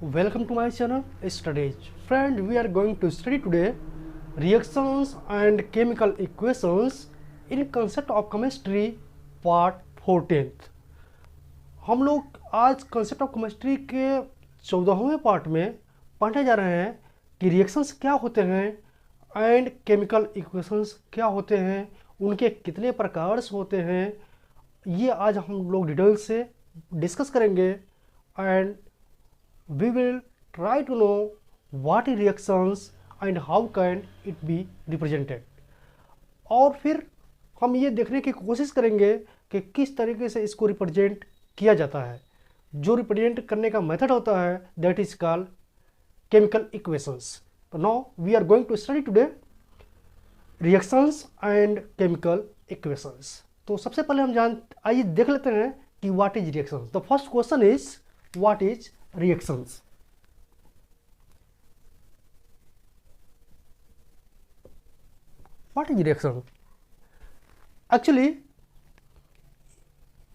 Welcome to my channel Studies. Friend, we are going to study today reactions and chemical equations in concept of chemistry part 14th. हम लोग आज concept of chemistry के 14वें part में पढ़ने जा रहे हैं कि reactions क्या होते हैं and chemical equations क्या होते हैं, उनके कितने प्रकार होते हैं, ये आज हम लोग डिटेल से डिस्कस करेंगे and we will try to know what is reactions and how can it be represented. और फिर हम ये देखने की कोशिश करेंगे कि किस तरीके से इसको रिप्रेजेंट किया जाता है. जो रिप्रेजेंट करने का मेथड होता है that is called chemical equations. तो now we are going to study today reactions and chemical equations. तो सबसे पहले हम आइए देख लेते हैं कि what is reactions. The first question is what is reactions. What is reaction? Actually,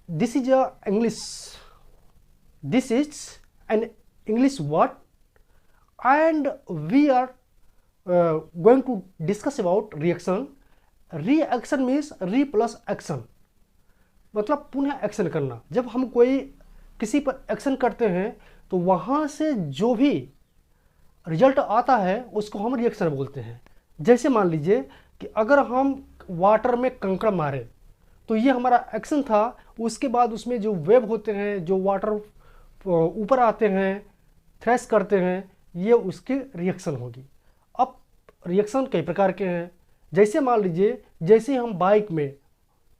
this is a English. This is an English word, and we are going to discuss about reaction. Reaction means re plus action. मतलब पुनः action करना. जब हम कोई किसी पर action करते हैं तो वहाँ से जो भी रिजल्ट आता है उसको हम रिएक्शन बोलते हैं. जैसे मान लीजिए कि अगर हम वाटर में कंकड़ मारे तो ये हमारा एक्शन था. उसके बाद उसमें जो वेव होते हैं, जो वाटर ऊपर आते हैं, थ्रेश करते हैं, ये उसकी रिएक्शन होगी. अब रिएक्शन कई प्रकार के हैं. जैसे मान लीजिए जैसे हम बाइक में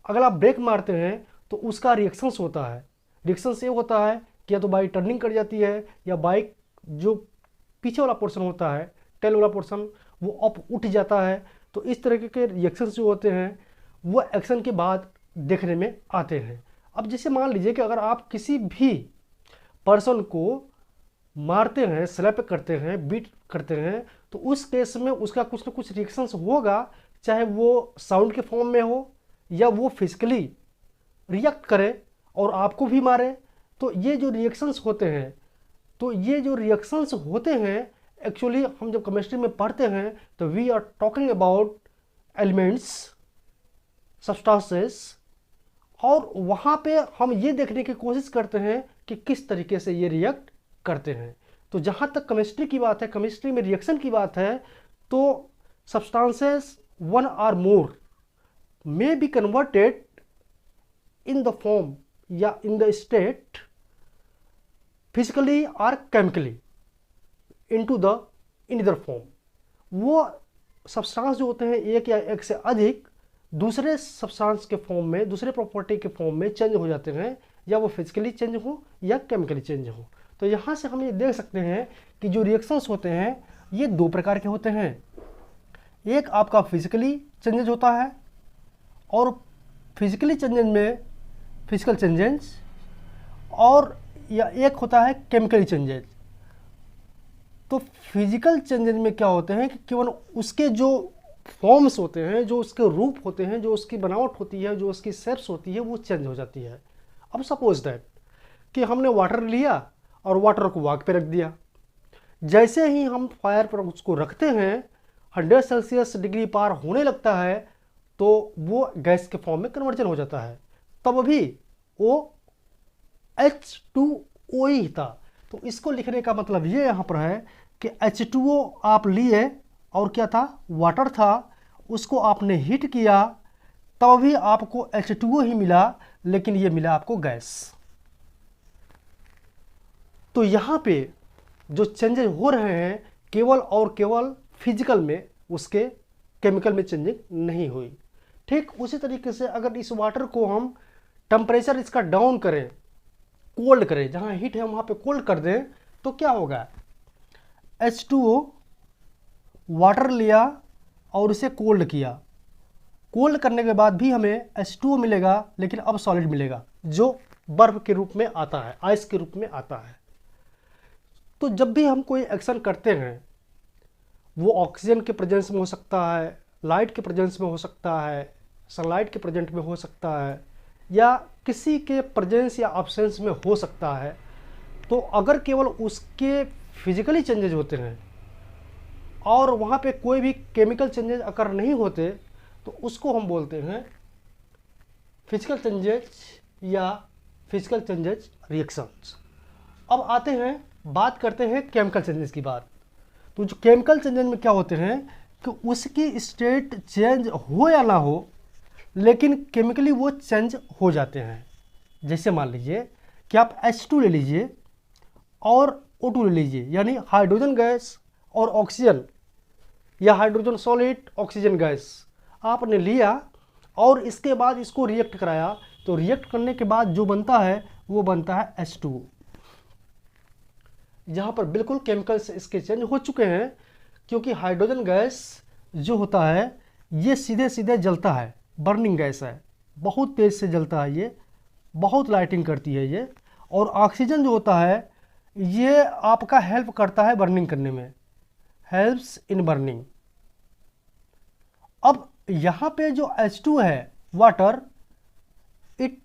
अगर आप ब्रेक मारते हैं तो उसका रिएक्शंस होता है. रिएक्शन से होता है कि या तो बाइक टर्निंग कर जाती है या बाइक जो पीछे वाला पोर्शन होता है, टेल वाला पोर्शन, वो अप उठ जाता है. तो इस तरह के रिएक्शंस जो होते हैं वो एक्शन के बाद देखने में आते हैं. अब जैसे मान लीजिए कि अगर आप किसी भी पर्सन को मारते हैं, स्लैप करते हैं, बीट करते हैं, तो उस केस में उसका कुछ ना कुछ रिएक्शंस होगा, चाहे वो साउंड के फॉर्म में हो या वो फिजिकली रिएक्ट करे और आपको भी मारे. तो ये जो रिएक्शंस होते हैं एक्चुअली हम जब केमिस्ट्री में पढ़ते हैं तो we are talking about elements, substances, और वहाँ पे हम ये देखने की कोशिश करते हैं कि किस तरीके से ये रिएक्ट करते हैं. तो जहाँ तक केमिस्ट्री की बात है, केमिस्ट्री में रिएक्शन की बात है, तो substances one or more may be converted in the form या इन द स्टेट फिजिकली और chemically into the in other form. वो सब्सटेंस जो होते हैं एक या एक से अधिक दूसरे सब्सटेंस के फॉर्म में, दूसरे प्रॉपर्टी के फॉर्म में चेंज हो जाते हैं, या वो फिजिकली चेंज हो या केमिकली चेंज हो. तो यहाँ से हम ये देख सकते हैं कि जो रिएक्शंस होते हैं ये दो प्रकार के होते हैं. एक आपका फिजिकली चेंजेज होता है और फिजिकली चेंजेज में फिजिकल चेंजेस, और या एक होता है केमिकली चेंजेस. तो फिजिकल चेंजेस में क्या होते हैं कि केवल उसके जो फॉर्म्स होते हैं, जो उसके रूप होते हैं, जो उसकी बनावट होती है, जो उसकी शेप्स होती है, वो चेंज हो जाती है. अब सपोज दैट कि हमने वाटर लिया और वाटर को आग पे रख दिया. जैसे ही हम फायर पर उसको रखते हैं 100 सेल्सियस डिग्री पार होने लगता है तो वो गैस के फॉर्म में कन्वर्जन हो जाता है. तब भी वो H2O ही था. तो इसको लिखने का मतलब ये यहाँ पर है कि H2O आप लिए और क्या था, वाटर था, उसको आपने हीट किया तब भी आपको H2O ही मिला, लेकिन ये मिला आपको गैस. तो यहाँ पे जो चेंजेस हो रहे हैं केवल और केवल फिजिकल में, उसके केमिकल में चेंजिंग नहीं हुई. ठीक उसी तरीके से अगर इस वाटर को हम टेम्परेचर इसका डाउन करें, कोल्ड करें, जहाँ हीट है वहाँ पे कोल्ड कर दें, तो क्या होगा, H2O वाटर लिया और इसे कोल्ड किया. कोल्ड करने के बाद भी हमें H2O मिलेगा, लेकिन अब सॉलिड मिलेगा जो बर्फ के रूप में आता है, आइस के रूप में आता है. तो जब भी हम कोई एक्शन करते हैं वो ऑक्सीजन के प्रेजेंस में हो सकता है, लाइट के प्रेजेंस में हो सकता है, सनलाइट के प्रेजेंट में हो सकता है, या किसी के प्रेजेंस या एब्सेंस में हो सकता है. तो अगर केवल उसके फिजिकली चेंजेज होते हैं और वहाँ पे कोई भी केमिकल चेंजेज अगर नहीं होते तो उसको हम बोलते हैं फिजिकल चेंजेज या फिजिकल चेंजेज रिएक्शंस। अब आते हैं, बात करते हैं केमिकल चेंजेस की बात। तो जो केमिकल चेंजेस में क्या होते हैं कि उसकी स्टेट चेंज हो या ना हो, लेकिन केमिकली वो चेंज हो जाते हैं। जैसे मान लीजिए कि आप H2 ले लीजिए और O2 ले लीजिए, यानी हाइड्रोजन गैस और ऑक्सीजन, या हाइड्रोजन सॉलिड ऑक्सीजन गैस आपने लिया और इसके बाद इसको रिएक्ट कराया, तो रिएक्ट करने के बाद जो बनता है वो बनता है H2। यहाँ पर बिल्कुल केमिकल्स इसके चेंज हो चुके हैं, क्योंकि हाइड्रोजन गैस जो होता है ये सीधे सीधे जलता है, बर्निंग गैस है, बहुत तेज़ से जलता है, ये बहुत लाइटिंग करती है ये। और ऑक्सीजन जो होता है ये आपका हेल्प करता है बर्निंग करने में, हेल्प्स इन बर्निंग। अब यहाँ पे जो H2 है water, it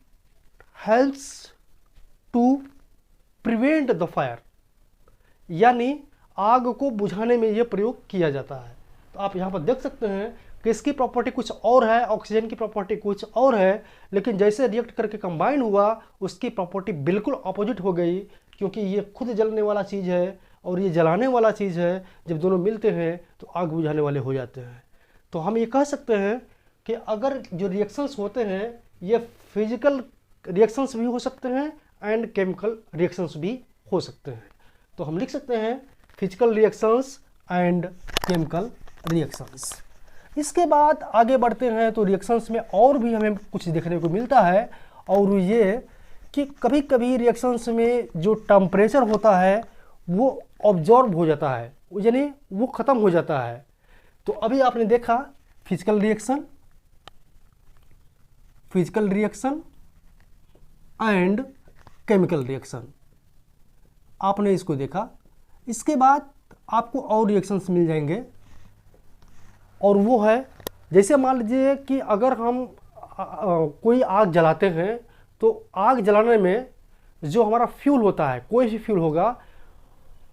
helps to prevent the fire, यानी आग को बुझाने में यह प्रयोग किया जाता है। तो आप यहाँ पर देख सकते हैं कि इसकी प्रॉपर्टी कुछ और है, ऑक्सीजन की प्रॉपर्टी कुछ और है, लेकिन जैसे रिएक्ट करके कंबाइन हुआ उसकी प्रॉपर्टी बिल्कुल अपोजिट हो गई, क्योंकि ये खुद जलने वाला चीज़ है और ये जलाने वाला चीज़ है। जब दोनों मिलते हैं तो आग बुझाने वाले हो जाते हैं। तो हम ये कह सकते हैं कि अगर जो रिएक्शंस होते हैं ये फिजिकल रिएक्शंस भी हो सकते हैं एंड केमिकल रिएक्शंस भी हो सकते हैं। तो हम लिख सकते हैं physical reactions and chemical reactions. इसके बाद आगे बढ़ते हैं तो रिएक्शंस में और भी हमें कुछ देखने को मिलता है, और ये कि कभी कभी रिएक्शंस में जो टेम्परेचर होता है वो ऑब्जॉर्ब हो जाता है, यानी वो ख़त्म हो जाता है। तो अभी आपने देखा physical reaction and chemical reaction, आपने इसको देखा। इसके बाद आपको और रिएक्शंस मिल जाएंगे, और वो है जैसे मान लीजिए कि अगर हम कोई आग जलाते हैं तो आग जलाने में जो हमारा फ्यूल होता है, कोई भी फ्यूल होगा,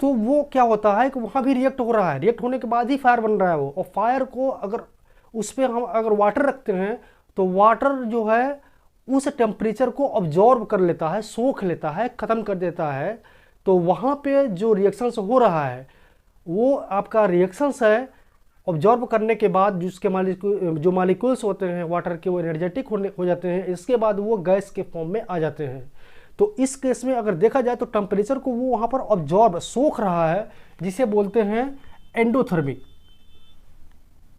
तो वो क्या होता है कि वहाँ भी रिएक्ट हो रहा है, रिएक्ट होने के बाद ही फायर बन रहा है वो। और फायर को अगर उस पर हम अगर वाटर रखते हैं तो वाटर जो है उस टेम्परेचर को ऑब्जॉर्ब कर लेता है, सोख लेता है, ख़त्म कर देता है। तो वहाँ पे जो रिएक्शंस हो रहा है वो आपका रिएक्शंस है, ऑब्जॉर्ब करने के बाद जिसके जो मालिक्यूल्स होते हैं वाटर के वो एनर्जेटिक हो जाते हैं, इसके बाद वो गैस के फॉर्म में आ जाते हैं। तो इस केस में अगर देखा जाए तो टेम्परेचर को वो वहाँ पर ऑब्जॉर्ब सोख रहा है, जिसे बोलते हैं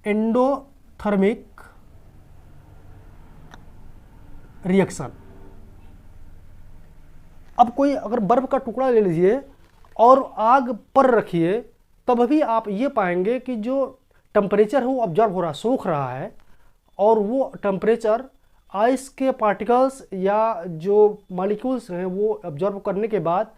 एंडोथर्मिक रिएक्शन। अब कोई अगर बर्फ का टुकड़ा ले लीजिए और आग पर रखिए, तब भी आप ये पाएंगे कि जो टेम्परेचर है वो ऑब्जॉर्ब हो रहा है, सोख रहा है, और वो टेम्परेचर आइस के पार्टिकल्स या जो मॉलिक्यूल्स हैं वो ऑब्जॉर्ब करने के बाद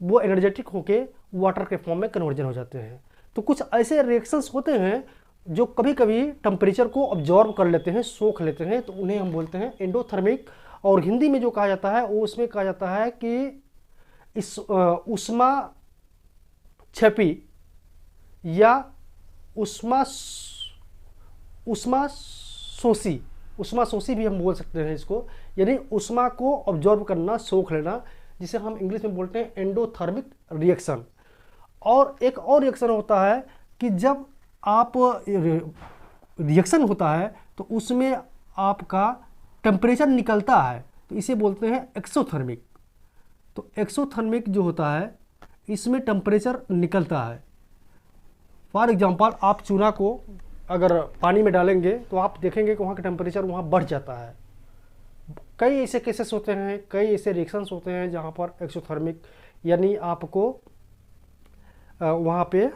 वो एनर्जेटिक होके वाटर के फॉर्म में कन्वर्जन हो जाते हैं। तो कुछ ऐसे रिएक्शंस होते हैं जो कभी कभी टेम्परेचर को ऑब्जॉर्ब कर लेते हैं, सोख लेते हैं, तो उन्हें हम बोलते हैं एंडोथर्मिक। और हिंदी में जो कहा जाता है वो उसमें कहा जाता है कि इस उष्मा क्षपी या उष्मा शोषी भी हम बोल सकते हैं इसको, यानी उष्मा को ऑब्जॉर्ब करना, सोख लेना, जिसे हम इंग्लिश में बोलते हैं एंडोथर्मिक रिएक्शन। और एक और रिएक्शन होता है कि जब आप रिएक्शन होता है तो उसमें आपका टेम्परेचर निकलता है, तो इसे बोलते हैं एक्सोथर्मिक। तो एक्सोथर्मिक जो होता है इसमें टेम्परेचर निकलता है। फॉर एग्जांपल आप चूना को अगर पानी में डालेंगे तो आप देखेंगे कि वहाँ का टेम्परेचर वहाँ बढ़ जाता है। कई ऐसे केसेस होते हैं, कई ऐसे रिएक्शंस होते हैं जहाँ पर एक्सोथर्मिक यानी आपको वहाँ पे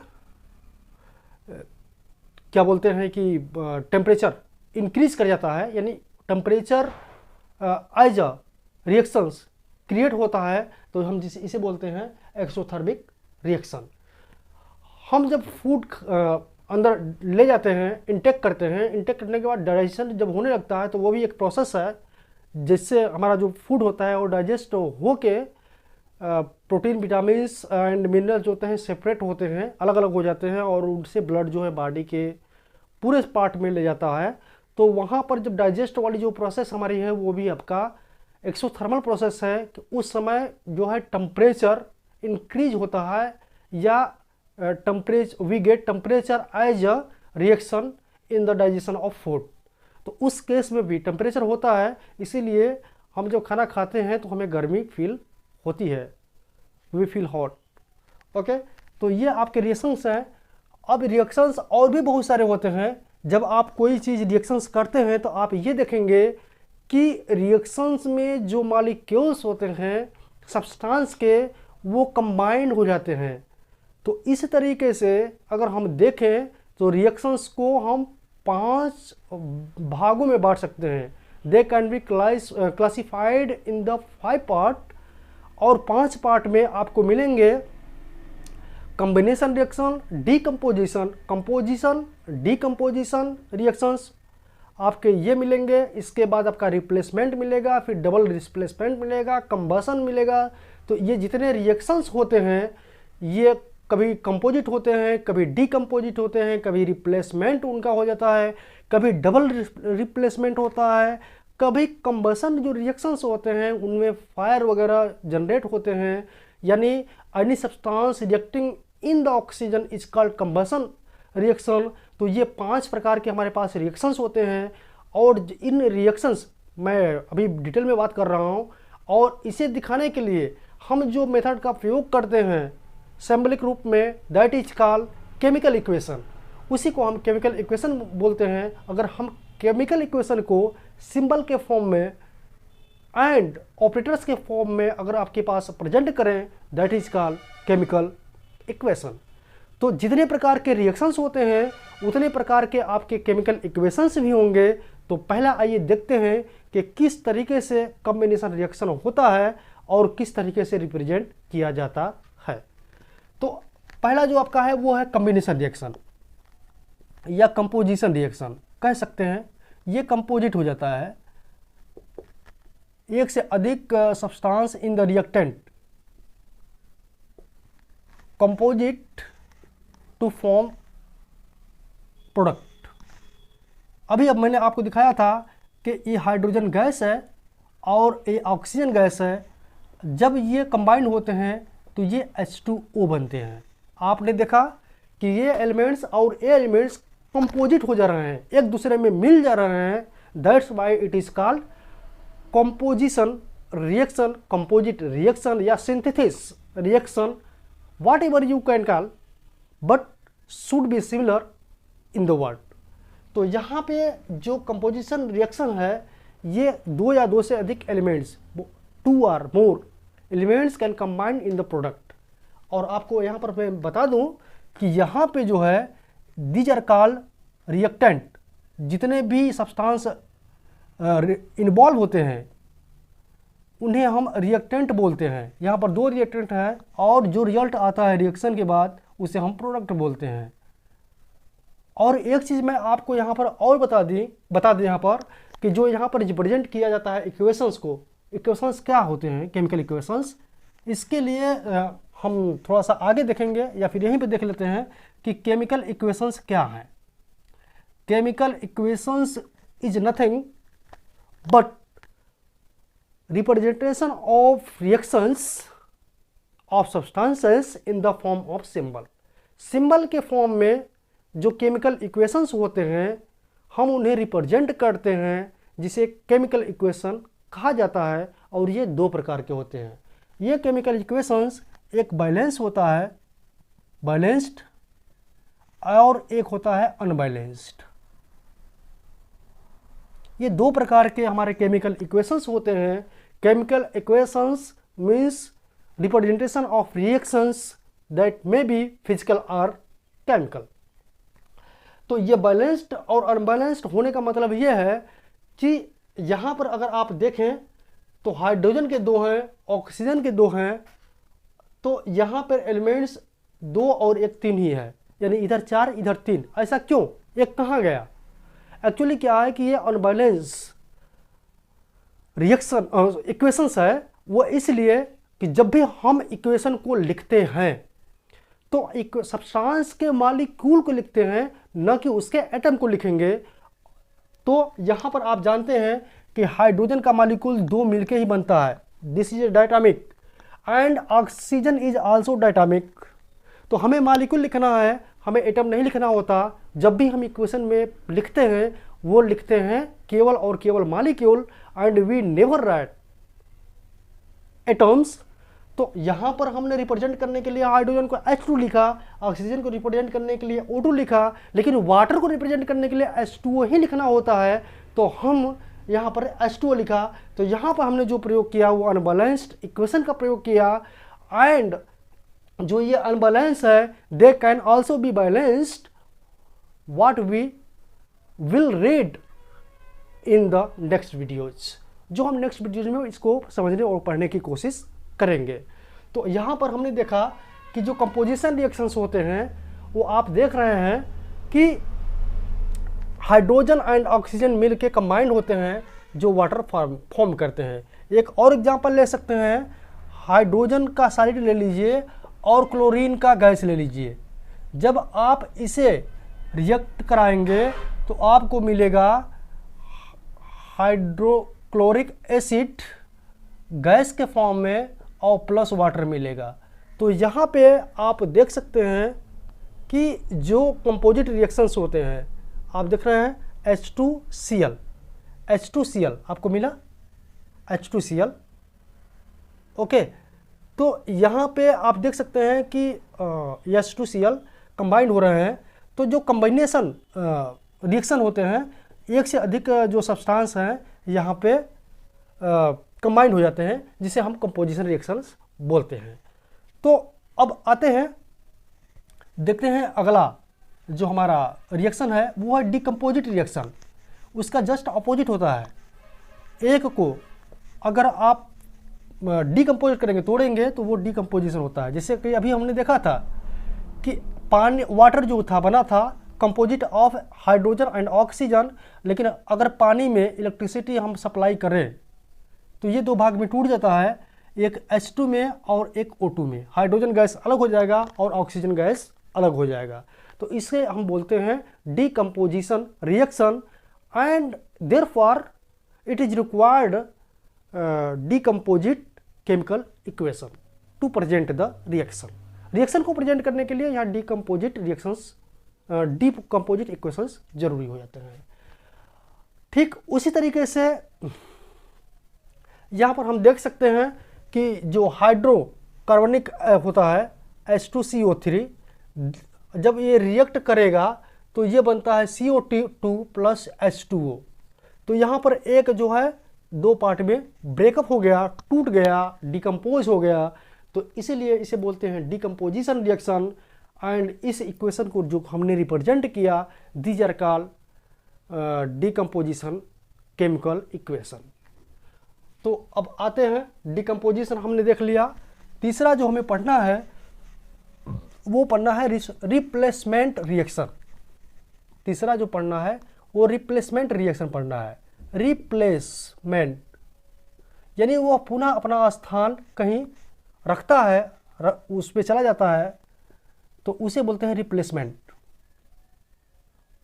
क्या बोलते हैं कि टेम्परेचर इंक्रीज कर जाता है, यानी temperature as a reactions create होता है, तो हम इसे बोलते हैं एक्सोथर्मिक रिएक्शन। हम जब फूड अंदर ले जाते हैं, इंटेक करते हैं, इंटेक करने के बाद डाइजेशन जब होने लगता है तो वो भी एक प्रोसेस है जिससे हमारा जो फूड होता है वो डाइजेस्ट हो के प्रोटीन, विटामिन्स एंड मिनरल्स जो होते हैं सेपरेट होते हैं, अलग अलग हो जाते हैं और उनसे ब्लड जो है बॉडी के पूरे पार्ट में ले जाता है। तो वहाँ पर जब डाइजेस्ट वाली जो प्रोसेस हमारी है वो भी आपका एक्सोथर्मल प्रोसेस है कि उस समय जो है टेम्परेचर इंक्रीज होता है या we get temperature as a reaction in the digestion of food. तो उस केस में भी टेम्परेचर होता है, इसीलिए हम जब खाना खाते हैं तो हमें गर्मी फील होती है, वी फील हॉट। ओके, तो ये आपके रिएक्शंस हैं। अब रिएक्शंस और भी बहुत सारे होते हैं। जब आप कोई चीज़ रिएक्शंस करते हैं तो आप ये देखेंगे कि रिएक्शंस में जो मॉलिक्यूल्स होते हैं सब्सटेंस के, वो कंबाइंड हो जाते हैं। तो इस तरीके से अगर हम देखें तो रिएक्शंस को हम 5 भागों में बांट सकते हैं। दे can be classified in the 5 part, और 5 पार्ट में आपको मिलेंगे combination reaction, decomposition, composition, decomposition reactions आपके ये मिलेंगे। इसके बाद आपका रिप्लेसमेंट मिलेगा, फिर डबल रिप्लेसमेंट मिलेगा, कंबसन मिलेगा। तो ये जितने रिएक्शंस होते हैं ये कभी कंपोजिट होते हैं, कभी डीकम्पोजिट होते हैं, कभी रिप्लेसमेंट उनका हो जाता है, कभी डबल रिप्लेसमेंट होता है, कभी कंबसन जो रिएक्शंस होते हैं उनमें फायर वगैरह जनरेट होते हैं, यानी any substance reacting in the oxygen is called combustion reaction. तो ये 5 प्रकार के हमारे पास रिएक्शंस होते हैं, और इन रिएक्शंस मैं अभी डिटेल में बात कर रहा हूँ। और इसे दिखाने के लिए हम जो मेथड का प्रयोग करते हैं सिंबलिक रूप में, that is called chemical equation. उसी को हम केमिकल इक्वेशन बोलते हैं। अगर हम केमिकल इक्वेशन को सिंबल के फॉर्म में एंड ऑपरेटर्स के फॉर्म में अगर आपके पास प्रेजेंट करें, that is called chemical equation. तो जितने प्रकार के रिएक्शंस होते हैं उतने प्रकार के आपके केमिकल इक्वेशंस भी होंगे। तो पहला आइए देखते हैं कि किस तरीके से कॉम्बिनेशन रिएक्शन होता है और किस तरीके से रिप्रेजेंट किया जाता है। तो पहला जो आपका है वो है कॉम्बिनेशन रिएक्शन या कंपोजिशन रिएक्शन कह सकते हैं। ये कंपोजिट हो जाता है, एक से अधिक substance in the reactant composite to form product. अभी अब मैंने आपको दिखाया था कि ये हाइड्रोजन गैस है और ये ऑक्सीजन गैस है। जब ये कंबाइन होते हैं तो ये H2O बनते हैं। आपने देखा कि ये एलिमेंट्स और ये एलिमेंट्स कंपोजिट हो जा रहे हैं, एक दूसरे में मिल जा रहे हैं। That's why it is called composition reaction, composite reaction या synthesis reaction, whatever you can call, but should be similar in the word. तो यहाँ पे जो कंपोजिशन रिएक्शन है ये 2 या 2 से अधिक एलिमेंट्स, 2 और more elements can combine in the product. और आपको यहाँ पर मैं बता दूँ कि यहाँ पे जो है दीज आर कॉल्ड रिएक्टेंट। जितने भी सब्सटेंस इन्वॉल्व होते हैं उन्हें हम रिएक्टेंट बोलते हैं। यहाँ पर 2 रिएक्टेंट हैं और जो रिजल्ट आता है रिएक्शन के बाद उसे हम प्रोडक्ट बोलते हैं। और एक चीज़ मैं आपको यहाँ पर और बता दें यहाँ पर कि जो यहाँ पर रिप्रेजेंट किया जाता है इक्वेशंस को, इक्वेशंस क्या होते हैं केमिकल इक्वेशंस, इसके लिए हम थोड़ा सा आगे देखेंगे या फिर यहीं पे देख लेते हैं कि केमिकल इक्वेशंस क्या हैं। Chemical equations is nothing but representation of reactions of substances in the form of symbol. Symbol के फॉर्म में जो केमिकल इक्वेशंस होते हैं हम उन्हें रिप्रेजेंट करते हैं, जिसे केमिकल इक्वेशन कहा जाता है। और ये 2 प्रकार के होते हैं। ये केमिकल इक्वेशंस, एक बैलेंस होता है, बैलेंस्ड, और एक होता है अनबैलेंस्ड। ये 2 प्रकार के हमारे केमिकल इक्वेशंस होते हैं। Chemical equations means representation of reactions that may be physical और केमिकल। तो ये बैलेंस्ड और अनबैलेंस्ड होने का मतलब ये है कि यहाँ पर अगर आप देखें तो हाइड्रोजन के 2 हैं, ऑक्सीजन के 2 हैं, तो यहाँ पर एलिमेंट्स 2 और 1 3 ही है, यानी इधर 4 इधर 3। ऐसा क्यों, एक कहाँ गया? एक्चुअली क्या है कि ये अनबैलेंस रिएक्शन इक्वेशंस है, वो इसलिए कि जब भी हम इक्वेशन को लिखते हैं तो एक सब्सटेंस के मॉलिक्यूल को लिखते हैं, न कि उसके एटम को लिखेंगे। तो यहाँ पर आप जानते हैं कि हाइड्रोजन का मॉलिक्यूल 2 मिलके ही बनता है, this is diatomic, and oxygen is also diatomic. तो हमें मॉलिक्यूल लिखना है, हमें एटम नहीं लिखना होता। जब भी हम इक्वेशन में लिखते हैं वो लिखते हैं केवल और केवल molecule, and we never write atoms. तो यहाँ पर हमने रिप्रेजेंट करने के लिए हाइड्रोजन को H2 लिखा, ऑक्सीजन को रिप्रेजेंट करने के लिए O2 लिखा, लेकिन वाटर को रिप्रेजेंट करने के लिए H2O ही लिखना होता है, तो हम यहाँ पर H2O लिखा। तो यहाँ पर हमने जो प्रयोग किया वो अनबैलेंस्ड इक्वेशन का प्रयोग किया, एंड जो ये अनबैलेंस है they can also be balanced, what we will read in the next videos. जो हम नेक्स्ट वीडियोज में इसको समझने और पढ़ने की कोशिश करेंगे। तो यहाँ पर हमने देखा कि जो कंपोजिशन रिएक्शंस होते हैं वो आप देख रहे हैं कि हाइड्रोजन एंड ऑक्सीजन मिल के कंबाइंड होते हैं जो वाटर फॉर्म करते हैं। एक और एग्जांपल ले सकते हैं, हाइड्रोजन का सॉलिड ले लीजिए और क्लोरीन का गैस ले लीजिए। जब आप इसे रिएक्ट कराएंगे तो आपको मिलेगा हाइड्रोक्लोरिक एसिड गैस के फॉर्म में और प्लस वाटर मिलेगा। तो यहाँ पे आप देख सकते हैं कि जो कंपोजिट रिएक्शंस होते हैं, आप देख रहे हैं H2Cl, H2Cl आपको मिला H2Cl, ओके। तो यहाँ पे आप देख सकते हैं कि H2Cl कंबाइंड हो रहे हैं। तो जो कंबाइनेशन रिएक्शन होते हैं, एक से अधिक जो सब्सटेंस हैं यहाँ पे कंबाइंड हो जाते हैं, जिसे हम कंपोजिशन रिएक्शंस बोलते हैं। तो अब आते हैं, देखते हैं अगला जो हमारा रिएक्शन है वो है डिकम्पोजिट रिएक्शन। उसका जस्ट अपोजिट होता है। एक को अगर आप डिकम्पोजिट करेंगे, तोड़ेंगे, तो वो डिकम्पोजिशन होता है। जैसे कि अभी हमने देखा था कि पानी, वाटर जो था बना था composite of hydrogen and oxygen, लेकिन अगर पानी में इलेक्ट्रिसिटी हम सप्लाई करें तो ये 2 भाग में टूट जाता है, एक H2 में और एक O2 में। हाइड्रोजन गैस अलग हो जाएगा और ऑक्सीजन गैस अलग हो जाएगा। तो इसे हम बोलते हैं decomposition reaction, and therefore it is required decomposite chemical equation to present the reaction. Reaction को प्रेजेंट करने के लिए यहाँ डिकम्पोजिट रिएक्शंस, डिकम्पोजिट इक्वेशंस जरूरी हो जाते हैं। ठीक उसी तरीके से यहाँ पर हम देख सकते हैं कि जो हाइड्रोकार्बनिक होता है H2CO3, जब ये रिएक्ट करेगा तो ये बनता है CO2 प्लस H2O। तो यहाँ पर एक जो है 2 पार्ट में ब्रेकअप हो गया, टूट गया, डिकम्पोज हो गया। तो इसीलिए इसे बोलते हैं डिकम्पोजिशन रिएक्शन। एंड इस इक्वेशन को जो हमने रिप्रेजेंट किया, these are called decomposition chemical equation. तो अब आते हैं, डिकम्पोजिशन हमने देख लिया। तीसरा जो हमें पढ़ना है वो पढ़ना है रिप्लेसमेंट रिएक्शन। तीसरा जो पढ़ना है वो रिप्लेसमेंट रिएक्शन पढ़ना है। रिप्लेसमेंट यानी वो पुनः अपना स्थान कहीं रखता है, उस पर चला जाता है, तो उसे बोलते हैं रिप्लेसमेंट,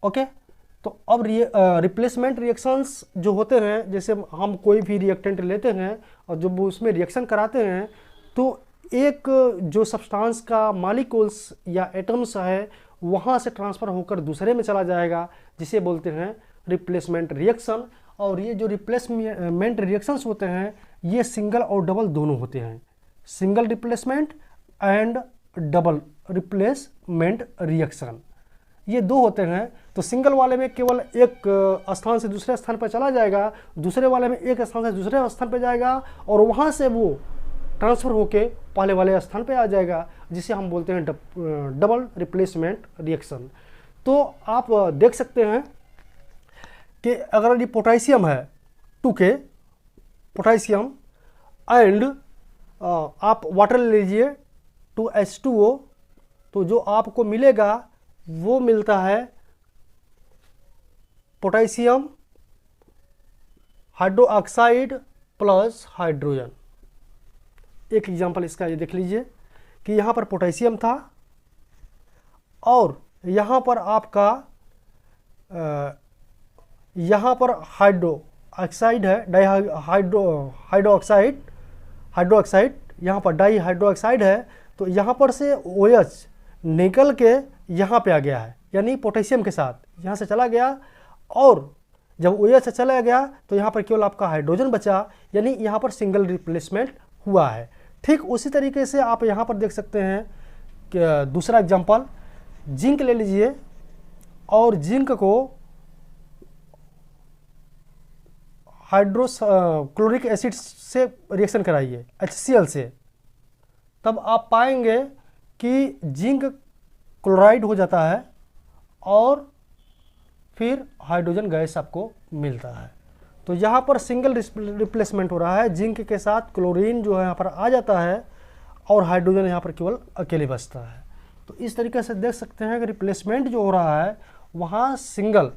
ओके। तो अब रिप्लेसमेंट रिएक्शंस जो होते हैं, जैसे हम कोई भी रिएक्टेंट लेते हैं और जब उसमें रिएक्शन कराते हैं तो एक जो सब्सटेंस का मॉलिक्यूल्स या एटम्स है वहाँ से ट्रांसफ़र होकर दूसरे में चला जाएगा, जिसे बोलते हैं रिप्लेसमेंट रिएक्शन। और ये जो रिप्लेसमेंट रिएक्शंस होते हैं ये सिंगल और डबल दोनों होते हैं, single replacement and double replacement reaction, ये 2 होते हैं। तो सिंगल वाले में केवल एक स्थान से दूसरे स्थान पर चला जाएगा, दूसरे वाले में एक स्थान से दूसरे स्थान पर जाएगा और वहाँ से वो ट्रांसफ़र होके पहले वाले स्थान पे आ जाएगा, जिसे हम बोलते हैं डबल रिप्लेसमेंट रिएक्शन। तो आप देख सकते हैं कि अगर ये पोटेशियम है 2K पोटेशियम एंड आप वाटर ले लीजिए 2H2O, तो जो आपको मिलेगा वो मिलता है पोटेशियम हाइड्रोक्साइड प्लस हाइड्रोजन। एक एग्जांपल इसका ये देख लीजिए कि यहाँ पर पोटेशियम था और यहाँ पर आपका यहाँ पर हाइड्रो ऑक्साइड है, हाइड्रो ऑक्साइड, यहाँ पर डाई हाइड्रो ऑक्साइड है। तो यहाँ पर से OH निकल के यहाँ पे आ गया है, यानी पोटेशियम के साथ यहाँ से चला गया, और जब OH से चला गया तो यहाँ पर केवल आपका हाइड्रोजन बचा, यानी यहाँ पर सिंगल रिप्लेसमेंट हुआ है। ठीक उसी तरीके से आप यहाँ पर देख सकते हैं कि दूसरा एग्जांपल जिंक ले लीजिए, और जिंक को क्लोरिक एसिड से रिएक्शन कराइए HCl से, तब आप पाएंगे कि जिंक क्लोराइड हो जाता है और फिर हाइड्रोजन गैस आपको मिलता है। तो यहाँ पर सिंगल रिप्लेसमेंट हो रहा है, जिंक के साथ क्लोरीन जो है यहाँ पर आ जाता है और हाइड्रोजन यहाँ पर केवल अकेले बचता है। तो इस तरीके से देख सकते हैं कि रिप्लेसमेंट जो हो रहा है वहाँ सिंगल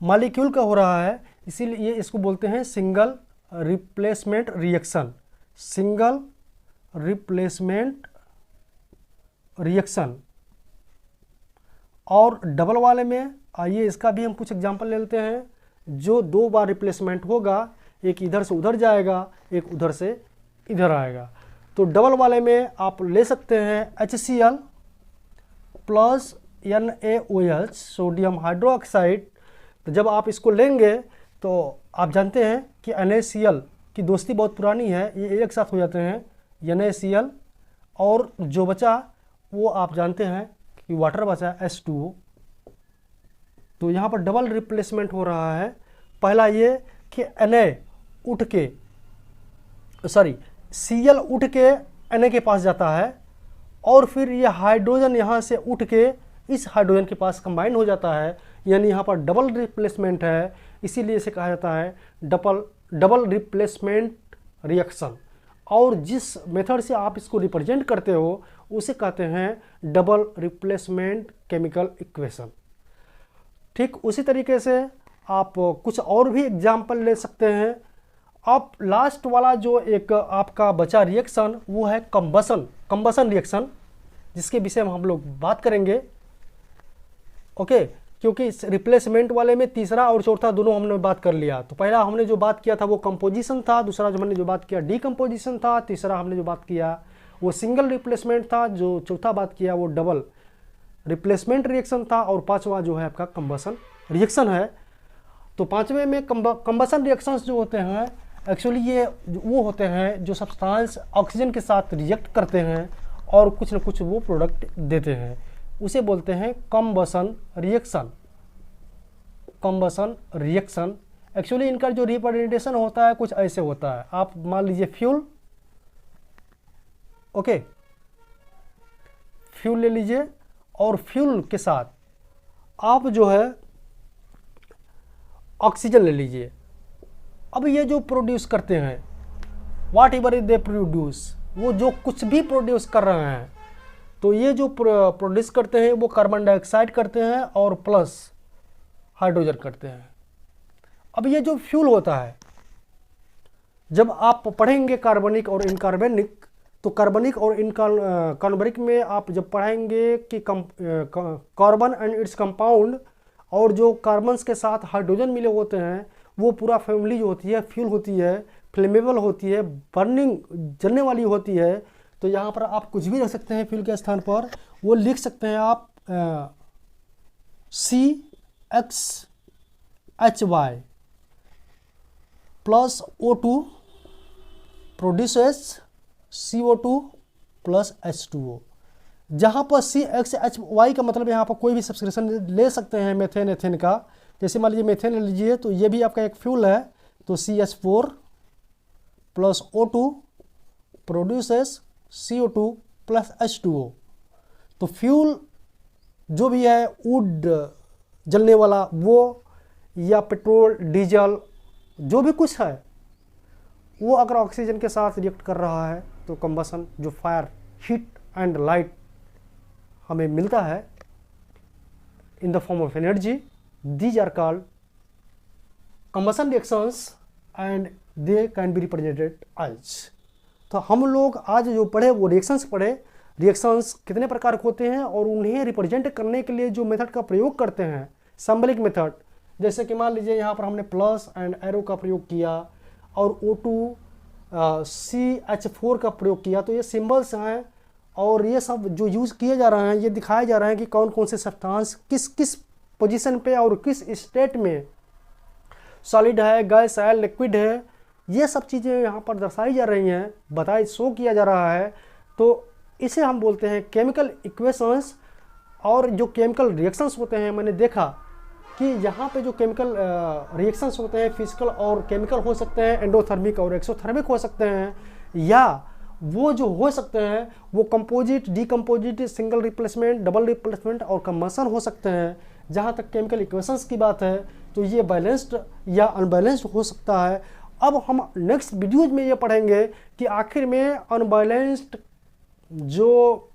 मॉलिक्यूल का हो रहा है, इसीलिए इसको बोलते हैं single replacement reaction, single replacement reaction. और डबल वाले में आइए इसका भी हम कुछ एग्जांपल ले लेते हैं, जो 2 बार रिप्लेसमेंट होगा, एक इधर से उधर जाएगा, एक उधर से इधर आएगा। तो डबल वाले में आप ले सकते हैं HCl plus NaOH sodium hydroxide. तो जब आप इसको लेंगे तो आप जानते हैं कि NaCl की दोस्ती बहुत पुरानी है, ये एक साथ हो जाते हैं NaCl, और जो बचा वो आप जानते हैं कि वाटर बचा H2O। तो यहाँ पर डबल रिप्लेसमेंट हो रहा है। पहला ये कि Cl उठ के Na के पास जाता है, और फिर ये हाइड्रोजन यहाँ से उठ के इस हाइड्रोजन के पास कंबाइन हो जाता है, यानी यहाँ पर डबल रिप्लेसमेंट है, इसीलिए इसे कहा जाता है डबल रिप्लेसमेंट रिएक्शन। और जिस मेथड से आप इसको रिप्रेजेंट करते हो उसे कहते हैं डबल रिप्लेसमेंट केमिकल इक्वेशन। ठीक उसी तरीके से आप कुछ और भी एग्जाम्पल ले सकते हैं। अब लास्ट वाला जो एक आपका बचा रिएक्शन वो है कंबसन रिएक्शन, जिसके विषय में हम लोग बात करेंगे। ओके, क्योंकि इस रिप्लेसमेंट वाले में तीसरा और चौथा दोनों हमने बात कर लिया। तो पहला हमने जो बात किया था वो कंपोजिशन था, दूसरा जो हमने जो बात किया डीकंपोजिशन था, तीसरा हमने जो बात किया वो सिंगल रिप्लेसमेंट था, जो चौथा बात किया वो डबल रिप्लेसमेंट रिएक्शन था, और पांचवा जो है आपका कंबसन रिएक्शन है। तो पांचवें में कंबसन रिएक्शंस जो होते हैं एक्चुअली ये वो होते हैं जो सब्सटेंस ऑक्सीजन के साथ रिएक्ट करते हैं और कुछ न कुछ वो प्रोडक्ट देते हैं, उसे बोलते हैं कंबसन रिएक्शन। एक्चुअली इनका जो रिप्रेजेंटेशन होता है कुछ ऐसे होता है। आप मान लीजिए फ्यूल, ओके, फ्यूल ले लीजिए, और फ्यूल के साथ आप जो है ऑक्सीजन ले लीजिए। अब ये जो प्रोड्यूस करते हैं वाट एवर इज दे प्रोड्यूस, वो जो कुछ भी प्रोड्यूस कर रहे हैं, तो ये जो प्रोड्यूस करते हैं वो कार्बन डाइऑक्साइड करते हैं और प्लस हाइड्रोजन करते हैं। अब ये जो फ्यूल होता है, जब आप पढ़ेंगे कार्बनिक और इनकार्बनिक, तो कार्बनिक और इनकार्बनिक में आप जब पढ़ेंगे कि कार्बन एंड इट्स कंपाउंड, और जो कार्बन्स के साथ हाइड्रोजन मिले होते हैं, वो पूरा फैमिली जो होती है फ्यूल होती है, फ्लेमेबल होती है, बर्निंग जलने वाली होती है। तो यहाँ पर आप कुछ भी रख सकते हैं फ्यूल के स्थान पर, वो लिख सकते हैं आप CXHY plus O2 produces CO2 plus H2O। जहाँ पर CXHY का मतलब यहाँ पर कोई भी सब्सक्रिप्शन ले सकते हैं मेथेन एथेन का। जैसे मान लीजिए मेथेन ले लीजिए, तो ये भी आपका एक फ्यूल है, तो CH4 plus O2 produces CO2 plus H2O। तो फ्यूल जो भी है वुड जलने वाला वो, या पेट्रोल डीजल जो भी कुछ है, वो अगर ऑक्सीजन के साथ रिएक्ट कर रहा है तो कंबसन जो फायर हीट एंड लाइट हमें मिलता है in the form of energy, these are called combustion reactions and they can be represented as. तो हम लोग आज जो पढ़े वो रिएक्शंस पढ़े। रिएक्शंस कितने प्रकार के होते हैं और उन्हें रिप्रेजेंट करने के लिए जो मेथड का प्रयोग करते हैं, सिंबलिक मेथड, जैसे कि मान लीजिए यहाँ पर हमने प्लस एंड एरो का प्रयोग किया और O2CH4 का प्रयोग किया, तो ये सिंबल्स हैं और ये सब जो यूज़ किए जा रहे हैं, ये दिखाया जा रहा है कि कौन कौन से सब्सटेंस किस किस पोजीशन पे और किस स्टेट में सॉलिड है, गैस है, लिक्विड है, ये सब चीज़ें यहाँ पर दर्शाई जा रही हैं, शो किया जा रहा है। तो इसे हम बोलते हैं केमिकल इक्वेशंस। और जो केमिकल रिएक्शंस होते हैं, मैंने देखा कि यहाँ पे जो केमिकल रिएक्शंस होते हैं फिजिकल और केमिकल हो सकते हैं, एंडोथर्मिक और एक्सोथर्मिक हो सकते हैं, या वो जो हो सकते हैं वो composite, decomposite, single replacement, double replacement और कंबशन हो सकते हैं। जहाँ तक केमिकल इक्वेशंस की बात है तो ये बैलेंस्ड या अनबैलेंस्ड हो सकता है। अब हम नेक्स्ट वीडियोज में ये पढ़ेंगे कि आखिर में अनबैलेंस्ड जो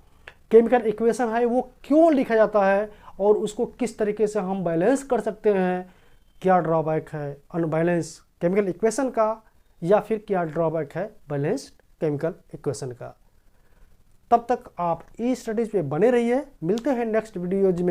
केमिकल इक्वेशन है वो क्यों लिखा जाता है और उसको किस तरीके से हम बैलेंस कर सकते हैं, क्या ड्रॉबैक है अनबैलेंस केमिकल इक्वेशन का, या फिर क्या ड्रॉबैक है बैलेंस्ड केमिकल इक्वेशन का। तब तक आप ई स्टडीज़ पे बने रहिए। मिलते हैं नेक्स्ट वीडियोज में।